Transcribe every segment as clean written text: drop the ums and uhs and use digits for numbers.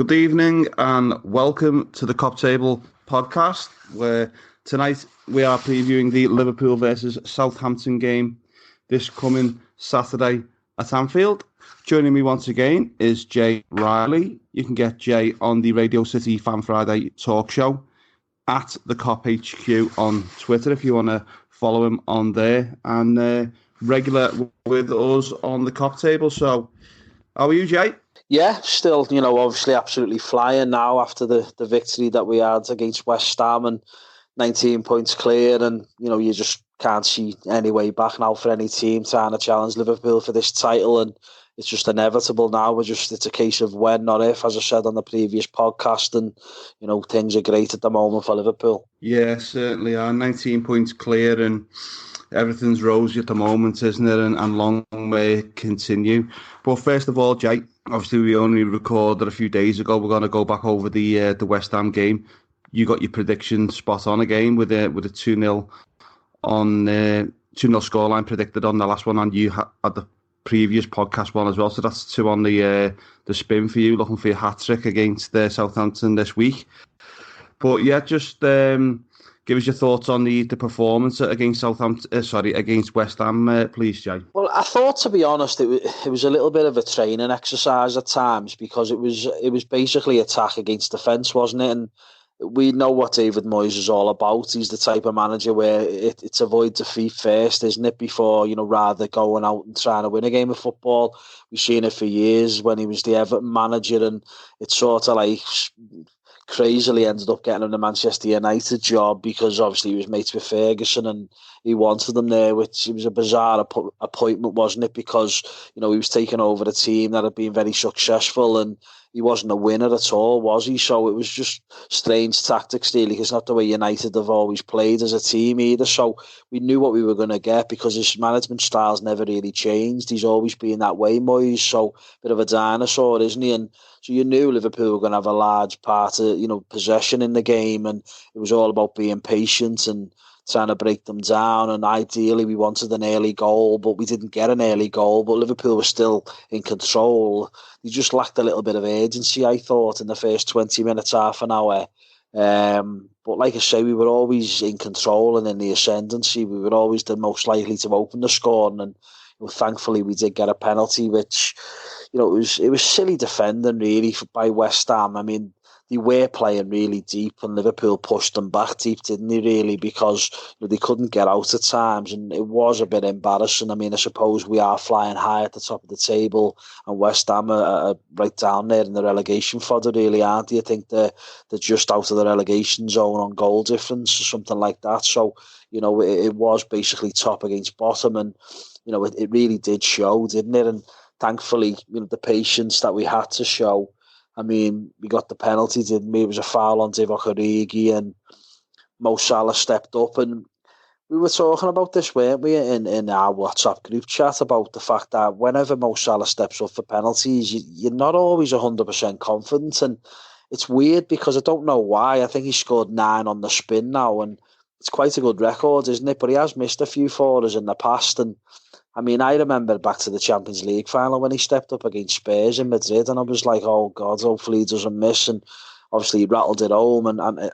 Good evening and welcome to the Cop Table podcast, where tonight we are previewing the Liverpool versus Southampton game this coming Saturday at Anfield. Joining me once again is Jay Riley. You can get Jay on the Radio City Fan Friday talk show at the Cop HQ on Twitter if you want to follow him on there, and regular with us on the Cop Table. So, how are you, Jay? Yeah, still, obviously absolutely flying now after the victory that we had against West Ham and 19 points clear, and, you just can't see any way back now for any team trying to challenge Liverpool for this title, and it's just inevitable now. It's a case of when, not if, as I said on the previous podcast, and, things are great at the moment for Liverpool. Yeah, certainly are. 19 points clear and everything's rosy at the moment, isn't it? And long may continue. But first of all, Jay, obviously we only recorded a few days ago. We're going to go back over the West Ham game. You got your prediction spot on again with a 2-0 on 2-0 scoreline predicted on the last one, and you had the previous podcast one as well. So that's 2 on the spin for you, looking for your hat trick against Southampton this week. But yeah, just give us your thoughts on the performance against against West Ham, please, Jay. Well, I thought, to be honest, it was a little bit of a training exercise at times, because it was basically attack against defence, wasn't it? And we know what David Moyes is all about. He's the type of manager where it's avoid defeat first, isn't it? Before, rather going out and trying to win a game of football. We've seen it for years when he was the Everton manager, and it's sort of like crazily ended up getting him the Manchester United job, because obviously he was mates with Ferguson and he wanted them there, which it was a bizarre appointment, wasn't it? Because, he was taking over a team that had been very successful, and he wasn't a winner at all, was he? So it was just strange tactics, really. It's not the way United have always played as a team either. So we knew what we were going to get, because his management style's never really changed. He's always been that way, Moyes. So a bit of a dinosaur, isn't he? And so you knew Liverpool were going to have a large part of, possession in the game, and it was all about being patient and trying to break them down. And ideally we wanted an early goal, but we didn't get an early goal. But Liverpool was still in control. They just lacked a little bit of urgency, I thought, in the first 20 minutes, half an hour. But like I say, we were always in control and in the ascendancy. We were always the most likely to open the score, and thankfully we did get a penalty, which, it was silly defending really by West Ham. I mean, they were playing really deep, and Liverpool pushed them back deep, didn't they, really? Because they couldn't get out at times, and it was a bit embarrassing. I mean, I suppose we are flying high at the top of the table, and West Ham are right down there in the relegation fodder, really, aren't they? I think they're just out of the relegation zone on goal difference or something like that. So, it was basically top against bottom, and, it really did show, didn't it? And thankfully, the patience that we had to show. I mean, we got the penalty, didn't we? It was a foul on Divock Origi, and Mo Salah stepped up. And we were talking about this, weren't we, in our WhatsApp group chat, about the fact that whenever Mo Salah steps up for penalties, you're not always 100% confident. And it's weird, because I don't know why. I think he scored 9 on the spin now, and it's quite a good record, isn't it? But he has missed a few for us in the past, and I mean, I remember back to the Champions League final when he stepped up against Spurs in Madrid, and I was like, oh God, hopefully he doesn't miss. And obviously he rattled it home, and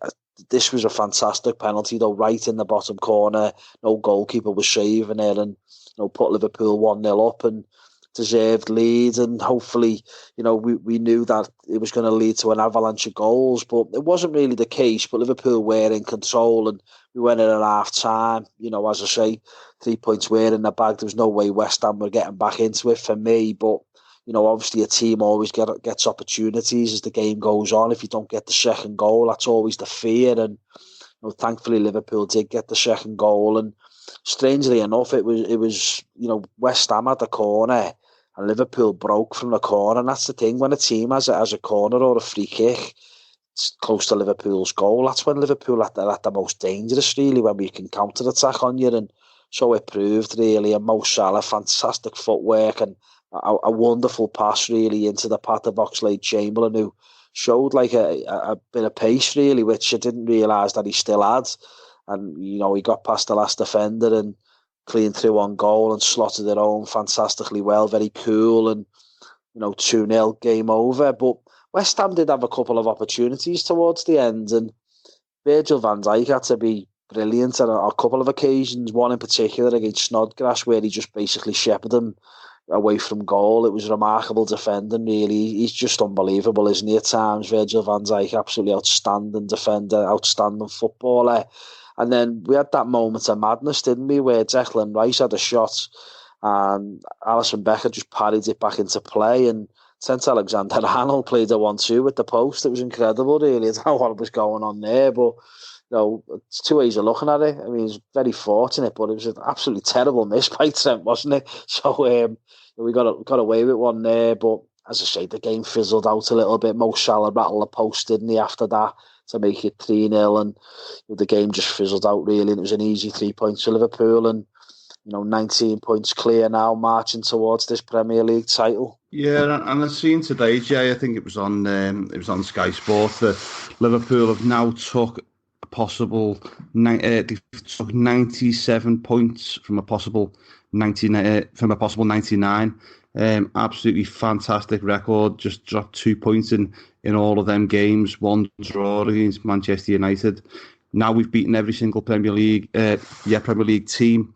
this was a fantastic penalty, though, right in the bottom corner. No goalkeeper was saving it, and put Liverpool 1-0 up, and deserved lead. And hopefully, we knew that it was going to lead to an avalanche of goals, but it wasn't really the case. But Liverpool were in control, and we went in at half time. As I say, 3 points were in the bag. There was no way West Ham were getting back into it for me. But, obviously a team always gets opportunities as the game goes on. If you don't get the second goal, that's always the fear. And thankfully Liverpool did get the second goal. And strangely enough, it was West Ham at the corner, and Liverpool broke from the corner. And that's the thing, when a team has a corner or a free kick close to Liverpool's goal, that's when Liverpool are at the most dangerous, really, when we can counter-attack on you. And so it proved, really. And Mo Salah, fantastic footwork, and a wonderful pass, really, into the path of Oxlade-Chamberlain, who showed like a bit of pace, really, which I didn't realise that he still had. And, he got past the last defender and cleaned through on goal and slotted it home fantastically well, very cool. And, 2-0, game over. But West Ham did have a couple of opportunities towards the end, and Virgil van Dijk had to be brilliant on a couple of occasions, one in particular against Snodgrass, where he just basically shepherded them away from goal. It was remarkable defending, really. He's just unbelievable, isn't he, at times? Virgil van Dijk, absolutely outstanding defender, outstanding footballer. And then we had that moment of madness, didn't we, where Declan Rice had a shot and Alisson Becker just parried it back into play, and Trent Alexander-Arnold played a 1-2 with the post. It was incredible, really. I don't know what was going on there, but it's two ways of looking at it. I mean, he's very fortunate, but it was an absolutely terrible miss by Trent, wasn't it? So we got away with one there, but as I say, the game fizzled out a little bit. Mo Salah rattled the post, didn't he, after that, to make it 3-0, and the game just fizzled out, really, and it was an easy 3 points for Liverpool, and 19 points clear now, marching towards this Premier League title. Yeah, and I've seen today, Jay, I think it was on Sky Sports, that Liverpool have now took a possible 97 points from a possible 99. Absolutely fantastic record. Just dropped 2 points in all of them games. One draw against Manchester United. Now we've beaten every single Premier League team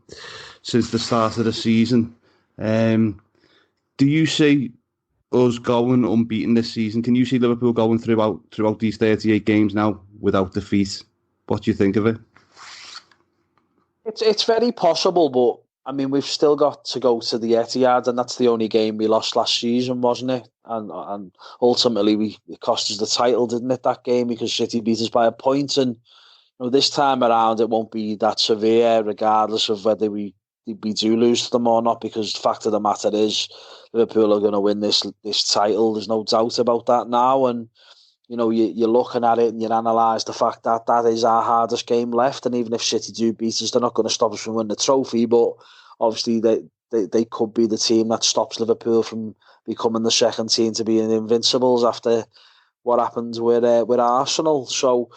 since the start of the season. Do you see us going unbeaten this season? Can you see Liverpool going throughout these 38 games now without defeat? What do you think of it? It's very possible, but I mean, we've still got to go to the Etihad, and that's the only game we lost last season, wasn't it? And ultimately, it cost us the title, didn't it, that game, because City beat us by a point. And this time around, it won't be that severe, regardless of whether we do lose to them or not, because the fact of the matter is Liverpool are going to win this title. There's no doubt about that now. And you're looking at it and you analyse the fact that that is our hardest game left, and even if City do beat us, they're not going to stop us from winning the trophy. But obviously they could be the team that stops Liverpool from becoming the second team to be in the Invincibles after what happened with Arsenal. So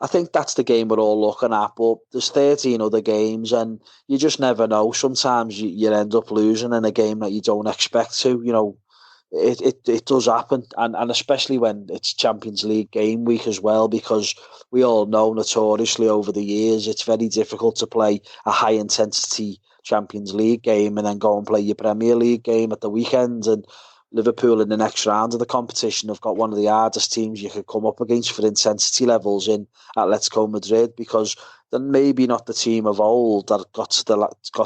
I think that's the game we're all looking at, but there's 13 other games, and you just never know. Sometimes you end up losing in a game that you don't expect to. It does happen, and especially when it's Champions League game week as well, because we all know notoriously over the years it's very difficult to play a high intensity Champions League game and then go and play your Premier League game at the weekend. And Liverpool in the next round of the competition have got one of the hardest teams you could come up against for intensity levels in Atletico Madrid, because they're maybe not the team of old that got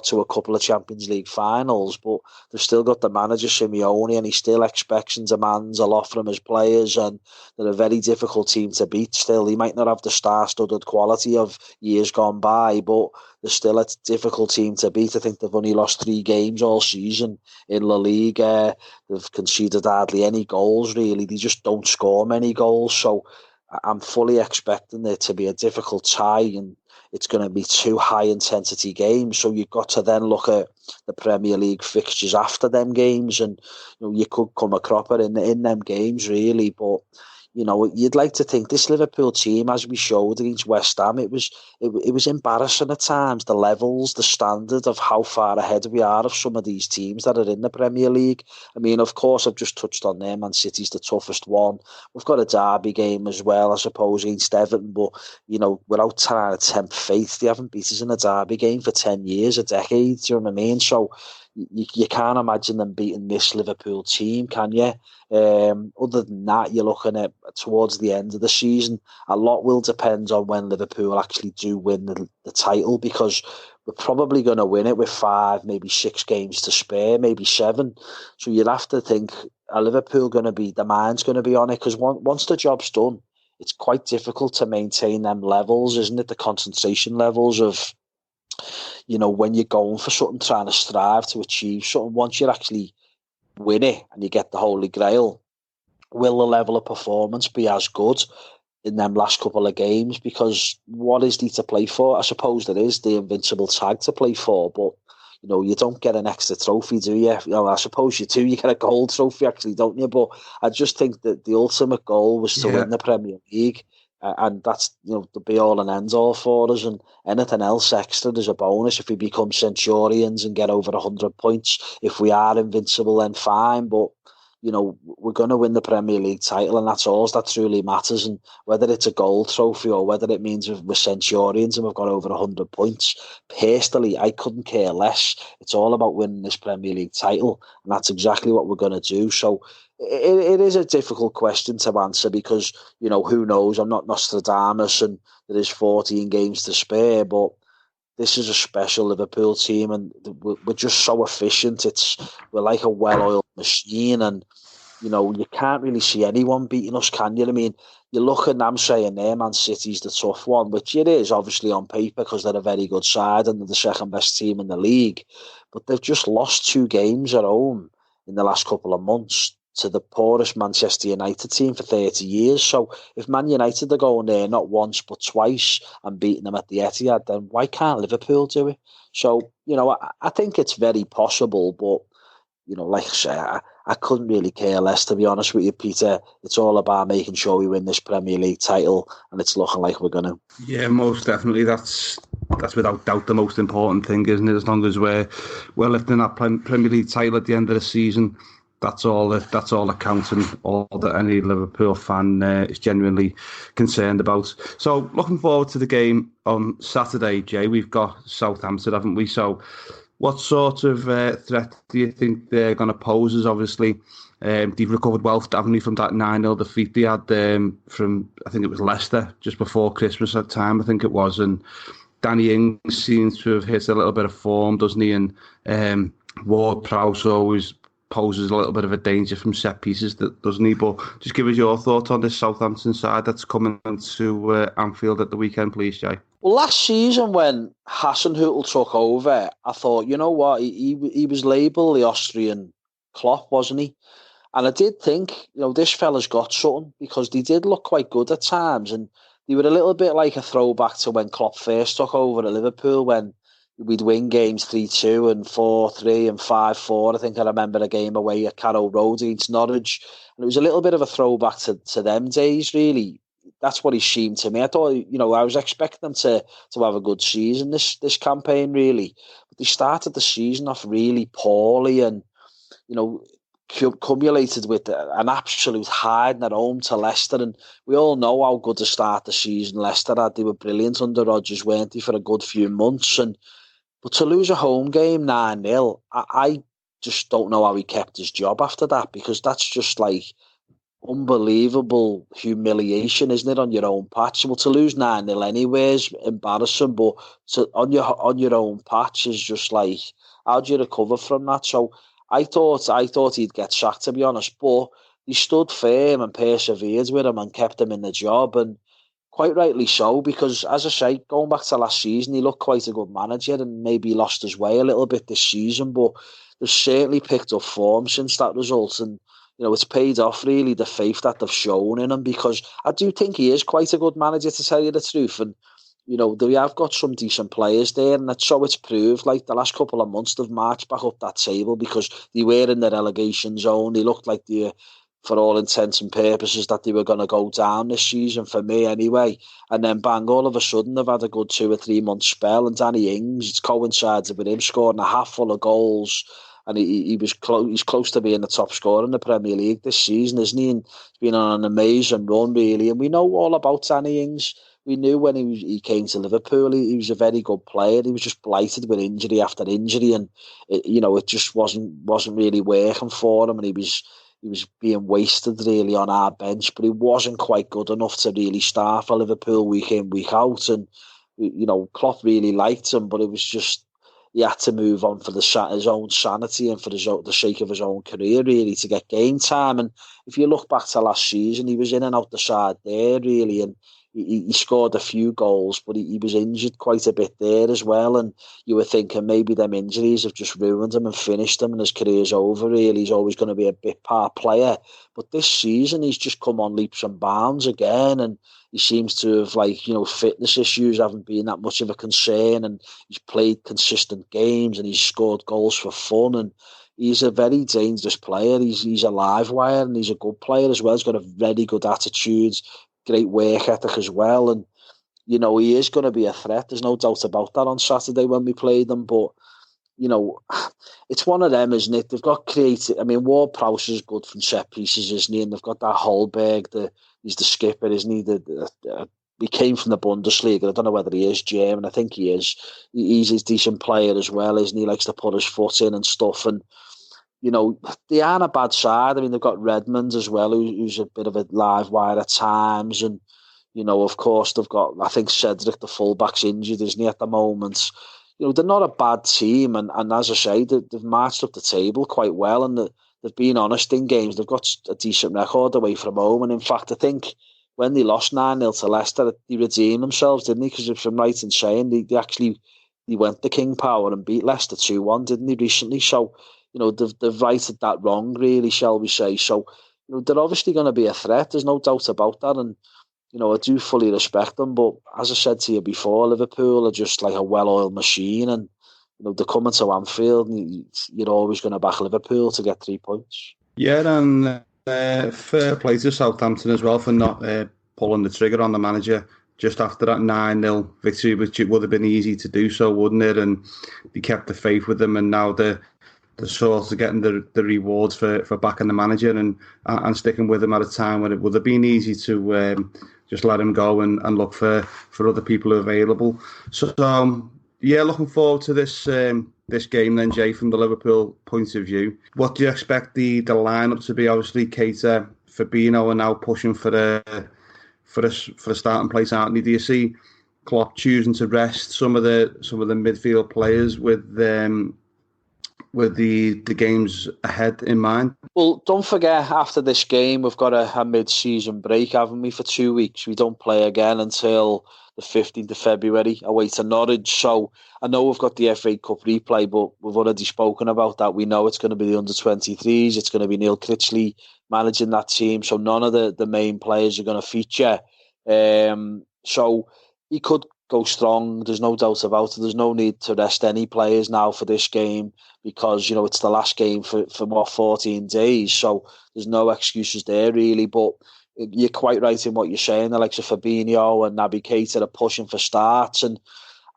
to a couple of Champions League finals, but they've still got the manager Simeone, and he still expects and demands a lot from his players, and they're a very difficult team to beat still. He might not have the star-studded quality of years gone by, but they're still a difficult team to beat. I think they've only lost 3 games all season in La Liga. They've conceded hardly any goals, really. They just don't score many goals, so I'm fully expecting there to be a difficult tie, and it's going to be 2 high-intensity games. So you've got to then look at the Premier League fixtures after them games, and you could come a cropper in them games, really. But you'd like to think this Liverpool team, as we showed against West Ham, it was embarrassing at times, the levels, the standard of how far ahead we are of some of these teams that are in the Premier League. I mean, of course, I've just touched on them. Man City's the toughest one. We've got a derby game as well, I suppose, against Everton, but, without trying to tempt fate, they haven't beat us in a derby game for 10 years, a decade, do you know what I mean? So you can't imagine them beating this Liverpool team, can you? Other than that, you're looking at towards the end of the season, a lot will depend on when Liverpool actually do win the title, because we're probably going to win it with 5, maybe 6 games to spare, maybe 7. So you'd have to think, are Liverpool going to be, the mind's going to be on it? Because once the job's done, it's quite difficult to maintain them levels, isn't it? The concentration levels of, when you're going for something, trying to strive to achieve something. Once you actually win it and you get the Holy Grail, will the level of performance be as good in them last couple of games? Because what is there to play for? I suppose there is the invincible tag to play for, but you don't get an extra trophy, do you? I suppose you do. You get a gold trophy, actually, don't you? But I just think that the ultimate goal was to win the Premier League. And that's the be all and end all for us, and anything else extra is a bonus. If we become Centurions and get over 100 points, if we are invincible, then fine. But we're going to win the Premier League title, and that's all that truly matters. And whether it's a gold trophy or whether it means we're Centurions and we've got over 100 points, personally, I couldn't care less. It's all about winning this Premier League title, and that's exactly what we're going to do. So it is a difficult question to answer because, who knows? I'm not Nostradamus and there is 14 games to spare, but this is a special Liverpool team, and we're just so efficient. We're like a well-oiled machine, and you can't really see anyone beating us, can you? I mean, you look and I'm saying there, Man City's the tough one, which it is obviously on paper because they're a very good side and they're the second best team in the league. But they've just lost 2 games at home in the last couple of months to the poorest Manchester United team for 30 years. So if Man United are going there not once but twice and beating them at the Etihad, then why can't Liverpool do it? So, I think it's very possible, but, like I say, I couldn't really care less, to be honest with you, Peter. It's all about making sure we win this Premier League title, and it's looking like we're going to. Yeah, most definitely. That's without doubt the most important thing, isn't it? As long as we're lifting that Premier League title at the end of the season, that's all that counts, and all that any Liverpool fan is genuinely concerned about. So, looking forward to the game on Saturday, Jay. We've got Southampton, haven't we? So, what sort of threat do you think they're going to pose? As obviously, they've recovered well, haven't they, from that 9-0 defeat they had from, I think it was Leicester, just before Christmas at time, I think it was. And Danny Ings seems to have hit a little bit of form, doesn't he? And Ward-Prowse always poses a little bit of a danger from set pieces, doesn't he? But just give us your thoughts on this Southampton side that's coming to Anfield at the weekend, please, Jay. Well, last season when Hasenhüttl took over, I thought, you know what, he was labelled the Austrian Klopp, wasn't he? And I did think, this fella's got something, because they did look quite good at times, and they were a little bit like a throwback to when Klopp first took over at Liverpool, when we'd win games 3-2 and 4-3 and 5-4. I think I remember a game away at Carrow Road against Norwich. And it was a little bit of a throwback to them days, really. That's what he seemed to me. I thought, I was expecting them to have a good season this campaign, really. But they started the season off really poorly and, cumulated with an absolute hiding at home to Leicester. And we all know how good to start the season Leicester had. They were brilliant under Rodgers, weren't they, for a good few months. But to lose a home game 9-0, I just don't know how he kept his job after that, because that's just like unbelievable humiliation, isn't it, on your own patch? Well, to lose 9-0 anyway is embarrassing, but on your own patch is just like, how do you recover from that? So I thought he'd get sacked, to be honest, but he stood firm and persevered with him and kept him in the job, and quite rightly so, because, as I say, going back to last season, he looked quite a good manager and maybe lost his way a little bit this season, but they've certainly picked up form since that result, and it's paid off, really, the faith that they've shown in him, because I do think he is quite a good manager, to tell you the truth, and they have got some decent players there, and so it's proved, like, the last couple of months they've marched back up that table, because they were in the relegation zone. They looked like they, for all intents and purposes, that they were going to go down this season, for me anyway. And then bang, all of a sudden they've had a good 2 or 3 month spell, and Danny Ings, it's coincided with him scoring a half full of goals, and he's close to being the top scorer in the Premier League this season, isn't he? And he's been on an amazing run, really. And we know all about Danny Ings. We knew when he came to Liverpool, he was a very good player. He was just blighted with injury after injury, and it just wasn't really working for him, and he was being wasted, really, on our bench. But he wasn't quite good enough to really start for Liverpool week in, week out. And Klopp really liked him, but it was just, he had to move on for his own sanity and for the sake of his own career, really, to get game time. And if you look back to last season, he was in and out the side there, really, and he scored a few goals, but he was injured quite a bit there as well. And you were thinking maybe them injuries have just ruined him and finished him, and his career's over, really. He's always going to be a bit part player. But this season, he's just come on leaps and bounds again, and he seems to have, fitness issues haven't been that much of a concern, and he's played consistent games, and he's scored goals for fun, and he's a very dangerous player. He's a live wire, and he's a good player as well. He's got a very good attitude, great work ethic as well, and he is going to be a threat. There's no doubt about that on Saturday when we play them. But you know, it's one of them, isn't it? They've got creative. I mean, Ward-Prowse is good from set pieces, isn't he? And they've got that Holberg. He's the skipper, isn't he? He came from the Bundesliga. I don't know whether he is German. I think he is. He's a decent player as well, isn't he? He likes to put his foot in and stuff. And they aren't a bad side. I mean, they've got Redmond as well, who's a bit of a live wire at times. And, of course, they've got, I think, Cedric, the fullback's injured, isn't he, at the moment? They're not a bad team. And as I say, they've marched up the table quite well. And they've been honest in games. They've got a decent record away from home. And in fact, I think when they lost 9-0 to Leicester, they redeemed themselves, didn't they? Because if I'm right in saying, they went to King Power and beat Leicester 2-1, didn't they, recently? So, they've righted that wrong, really, shall we say. So, they're obviously going to be a threat. There's no doubt about that. And, I do fully respect them. But as I said to you before, Liverpool are just like a well-oiled machine. And, they're coming to Anfield and you're always going to back Liverpool to get 3 points. Yeah, and fair play to Southampton as well for not pulling the trigger on the manager just after that 9-0 victory, which it would have been easy to do so, wouldn't it? And they kept the faith with them, and now they're sort of getting the rewards for backing the manager and sticking with him at a time when it would have been easy to just let him go and look for other people available. So, looking forward to this game then, Jay, from the Liverpool point of view. What do you expect the lineup to be? Obviously, Keita, Fabinho are now pushing for a starting place, aren't they? Do you see Klopp choosing to rest some of the midfield players with the games ahead in mind? Well, don't forget, after this game, we've got a mid-season break, haven't we, for 2 weeks? We don't play again until the 15th of February away to Norwich. So I know we've got the FA Cup replay, but we've already spoken about that. We know it's going to be the under-23s. It's going to be Neil Critchley managing that team. So none of the main players are going to feature. So he could go strong. There's no doubt about it. There's no need to rest any players now for this game because, it's the last game for 14 days. So there's no excuses there, really. But you're quite right in what you're saying. The likes of Fabinho and Naby Keita are pushing for starts. And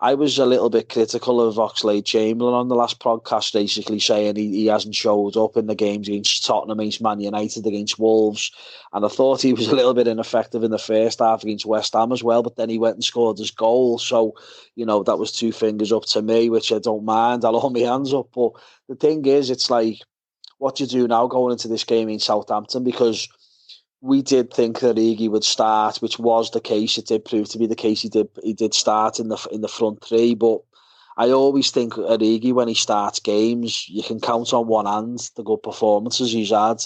I was a little bit critical of Oxlade-Chamberlain on the last podcast, basically saying he hasn't showed up in the games against Tottenham, against Man United, against Wolves. And I thought he was a little bit ineffective in the first half against West Ham as well, but then he went and scored his goal. So, that was 2 fingers up to me, which I don't mind. I'll hold my hands up. But the thing is, it's like, what do you do now going into this game in Southampton? Because we did think that Origi would start, which was the case. It did prove to be the case. He did start in the front three, but I always think Origi, when he starts games, you can count on one hand the good performances he's had,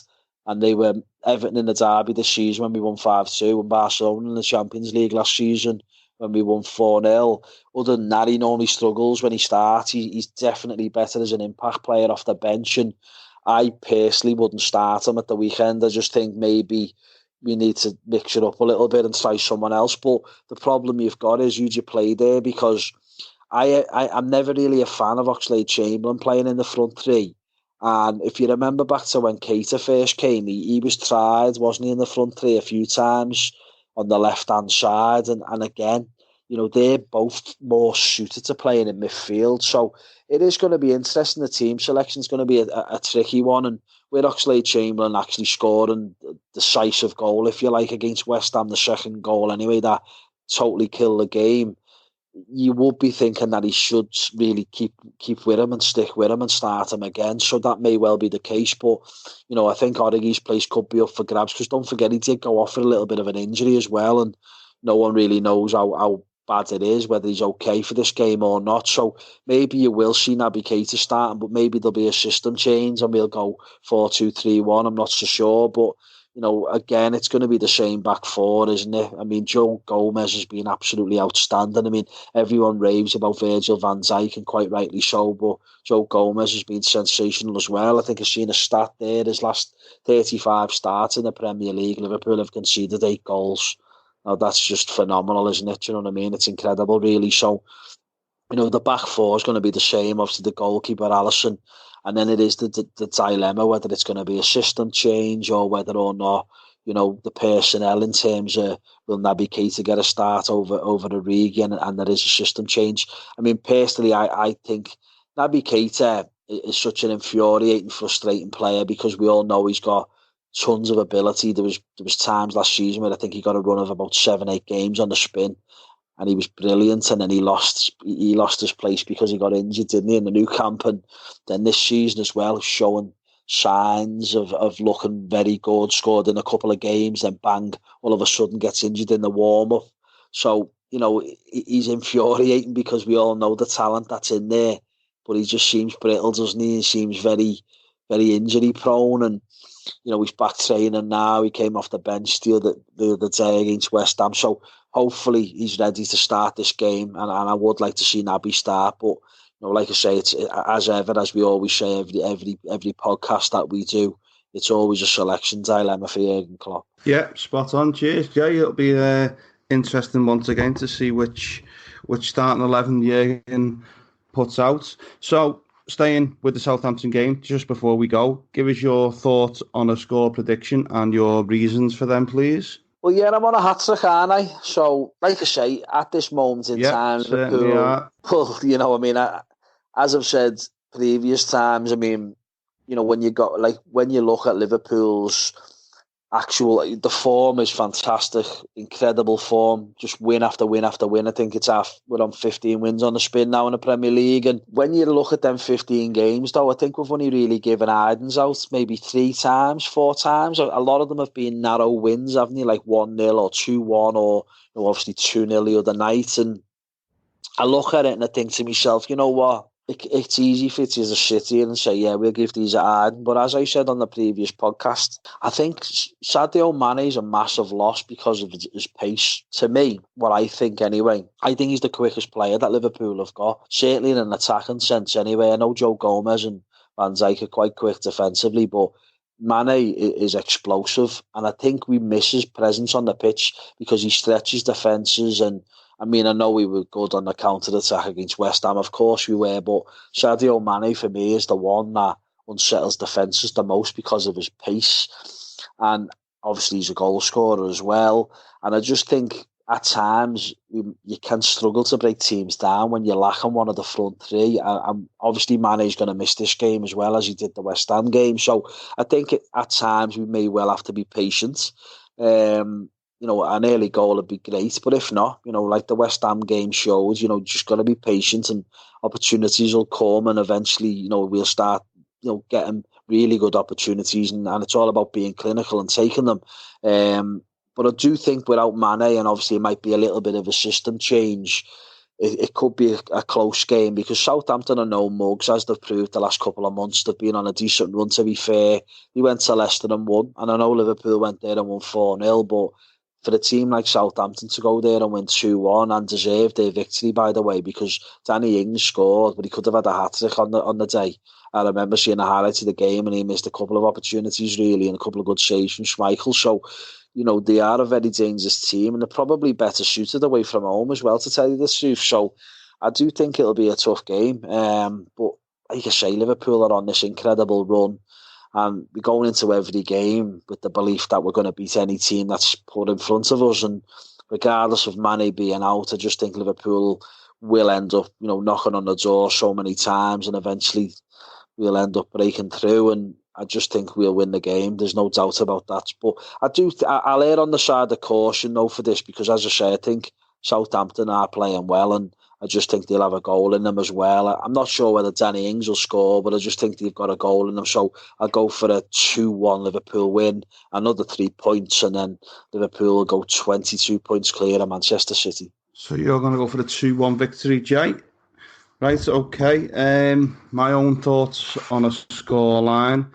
and they were Everton in the derby this season when we won 5-2, and Barcelona in the Champions League last season when we won 4-0. Other than that, he normally struggles when he starts. He's definitely better as an impact player off the bench, and I personally wouldn't start him at the weekend. I just think maybe we need to mix it up a little bit and try someone else. But the problem you've got is who'd you play there? Because I'm never really a fan of Oxlade-Chamberlain playing in the front three. And if you remember back to when Keita first came, he was tried, wasn't he, in the front three a few times on the left-hand side. And again, they're both more suited to playing in midfield. So it is going to be interesting. The team selection is going to be a tricky one. And with Oxlade-Chamberlain actually scoring the decisive goal, if you like, against West Ham, the second goal anyway, that totally killed the game, you would be thinking that he should really keep with him and stick with him and start him again. So that may well be the case. But, I think Origi's place could be up for grabs because don't forget, he did go off with a little bit of an injury as well. And no one really knows how bad it is, whether he's okay for this game or not. So maybe you will see Naby Keita starting, but maybe there'll be a system change and we'll go 4-2-3-1. I'm not so sure, but again, it's going to be the same back four, isn't it? I mean, Joe Gomez has been absolutely outstanding. I mean, everyone raves about Virgil van Dijk, and quite rightly so, but Joe Gomez has been sensational as well. I think I've seen a stat there, his last 35 starts in the Premier League, Liverpool have conceded 8 goals. Now, that's just phenomenal, isn't it? You know what I mean? It's incredible, really. So, the back four is going to be the same. Obviously, the goalkeeper, Alisson. And then it is the dilemma whether it's going to be a system change or whether or not, the personnel in terms of will Naby Keita get a start over Origi and there is a system change. I mean, personally, I think Naby Keita is such an infuriating, frustrating player because we all know he's got tons of ability. There was times last season where I think he got a run of about 7-8 games on the spin, and he was brilliant. And then he lost his place because he got injured, didn't he, in the new camp? And then this season as well, showing signs of looking very good. Scored in a couple of games, then bang, all of a sudden gets injured in the warm up. So he's infuriating because we all know the talent that's in there, but he just seems brittle, doesn't he? He seems very, very injury prone, and he's back training now. He came off the bench the other day against West Ham, so hopefully he's ready to start this game. And I would like to see Naby start, but like I say, it's as ever, as we always say every podcast that we do, it's always a selection dilemma for Jurgen Klopp. Yeah, spot on. Cheers, Jay. It'll be interesting once again to see which starting 11 Jurgen puts out. So, staying with the Southampton game, just before we go, give us your thoughts on a score prediction and your reasons for them, please. Well, yeah, I'm on a hat-trick, aren't I? So, like I say, at this moment in time, Liverpool, as I've said previous times, when you look at Liverpool's the form is fantastic, incredible form, just win after win after win. I think we're on 15 wins on the spin now in the Premier League. And when you look at them 15 games, though, I think we've only really given Idens out maybe 4 times. A lot of them have been narrow wins, haven't they? Like 1-0 or 2-1 or obviously 2-0 the other night. And I look at it and I think to myself, you know what? It's easy for you to sit here and say, yeah, we'll give these at Arden. But as I said on the previous podcast, I think Sadio Mane is a massive loss because of his pace. To me, what I think anyway, I think he's the quickest player that Liverpool have got, certainly in an attacking sense anyway. I know Joe Gomez and Van Dijk are quite quick defensively, but Mane is explosive. And I think we miss his presence on the pitch because he stretches defences. And I know we were good on the counter-attack against West Ham, of course we were, but Sadio Mane for me is the one that unsettles defences the most because of his pace. And obviously he's a goal scorer as well. And I just think at times you can struggle to break teams down when you're lacking one of the front three. And obviously Mane's going to miss this game as well as he did the West Ham game. So I think at times we may well have to be patient. An early goal would be great, but if not, like the West Ham game shows, just got to be patient and opportunities will come, and eventually, we'll start, getting really good opportunities, and it's all about being clinical and taking them. But I do think without Mane, and obviously it might be a little bit of a system change, it could be a close game because Southampton are no mugs, as they've proved the last couple of months. They've been on a decent run, to be fair. They went to Leicester and won, and I know Liverpool went there and won 4-0, but for a team like Southampton to go there and win 2-1 and deserve their victory, by the way, because Danny Ings scored, but he could have had a hat-trick on the day. I remember seeing the highlights of the game and he missed a couple of opportunities, really, and a couple of good saves from Schmeichel. So, they are a very dangerous team and they're probably better suited away from home as well, to tell you the truth. So, I do think it'll be a tough game. But, like I say, Liverpool are on this incredible run. And we're going into every game with the belief that we're going to beat any team that's put in front of us. And regardless of Mane being out, I just think Liverpool will end up, knocking on the door so many times, and eventually we'll end up breaking through. And I just think we'll win the game. There's no doubt about that. But I'll err on the side of caution, though, for this, because as I say, I think Southampton are playing well, and I just think they'll have a goal in them as well. I'm not sure whether Danny Ings will score, but I just think they've got a goal in them. So I'll go for a 2-1 Liverpool win, another 3 points, and then Liverpool will go 22 points clear of Manchester City. So you're going to go for the 2-1 victory, Jay? Right, okay. My own thoughts on a scoreline.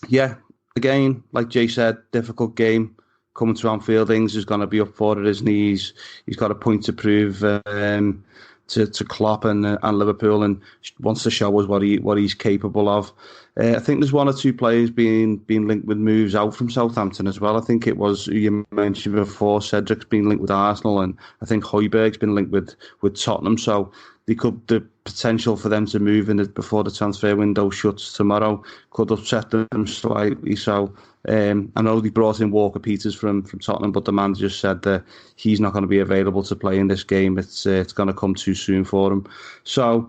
Yeah, again, like Jay said, difficult game. Coming to Anfield, Ings is going to be up for it, isn't he? He's got a point to prove to Klopp and Liverpool, and wants to show us what he's capable of. I think there's one or two players being linked with moves out from Southampton as well. I think it was, who you mentioned before, Cedric's been linked with Arsenal, and I think Højbjerg's been linked with Tottenham. So the potential for them to move in before the transfer window shuts tomorrow could upset them slightly. So I know they brought in Walker Peters from Tottenham, but the man just said that he's not going to be available to play in this game. It's going to come too soon for him. So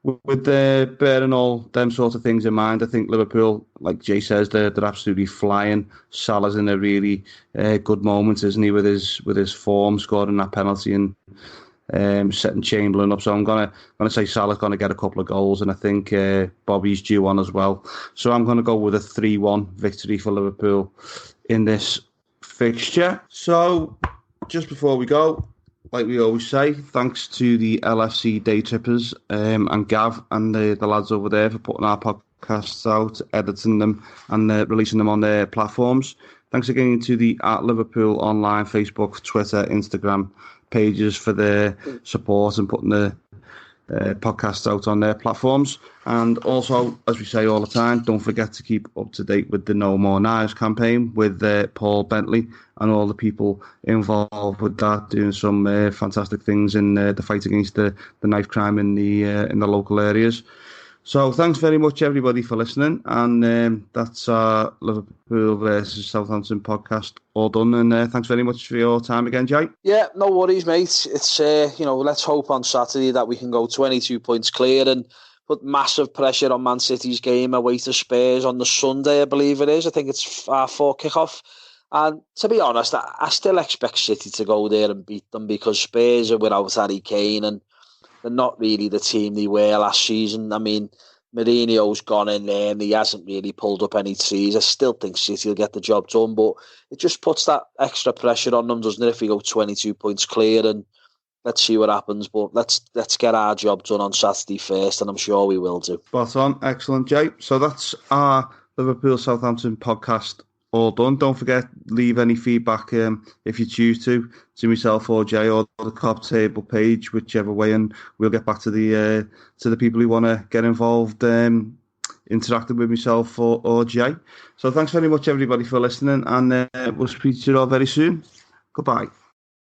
with bearing all them sort of things in mind, I think Liverpool, like Jay says, they're absolutely flying. Salah's in a really good moment, isn't he, with his form, scoring that penalty and setting Chamberlain up. So I'm gonna say Salah's gonna get a couple of goals, and I think Bobby's due one as well. So I'm gonna go with a 3-1 victory for Liverpool in this fixture. So just before we go, like we always say, thanks to the LFC Day Trippers and Gav and the lads over there for putting our podcasts out, editing them and releasing them on their platforms. Thanks again to the @Liverpool Online Facebook, Twitter, Instagram pages for their support and putting the podcasts out on their platforms. And also, as we say all the time, don't forget to keep up to date with the No More Knives campaign with Paul Bentley and all the people involved with that, doing some fantastic things in the fight against the knife crime in the local areas. So thanks very much, everybody, for listening. And that's our Liverpool versus Southampton podcast all done. And thanks very much for your time again, Jay. Yeah, no worries, mate. It's, let's hope on Saturday that we can go 22 points clear and put massive pressure on Man City's game away to Spurs on the Sunday, I believe it is. I think it's 4 kickoff. And to be honest, I still expect City to go there and beat them because Spurs are without Harry Kane and they're not really the team they were last season. I mean, Mourinho's gone in there and he hasn't really pulled up any trees. I still think City will get the job done, but it just puts that extra pressure on them, doesn't it, if we go 22 points clear, and let's see what happens. But let's get our job done on Saturday first, and I'm sure we will do. Spot on. Excellent, Jay. So that's our Liverpool Southampton podcast all done. Don't forget, leave any feedback if you choose to myself or Jay or the Cop Table page, whichever way, and we'll get back to the people who want to get involved, interacting with myself or Jay. So thanks very much, everybody, for listening, and we'll speak to you all very soon. Goodbye.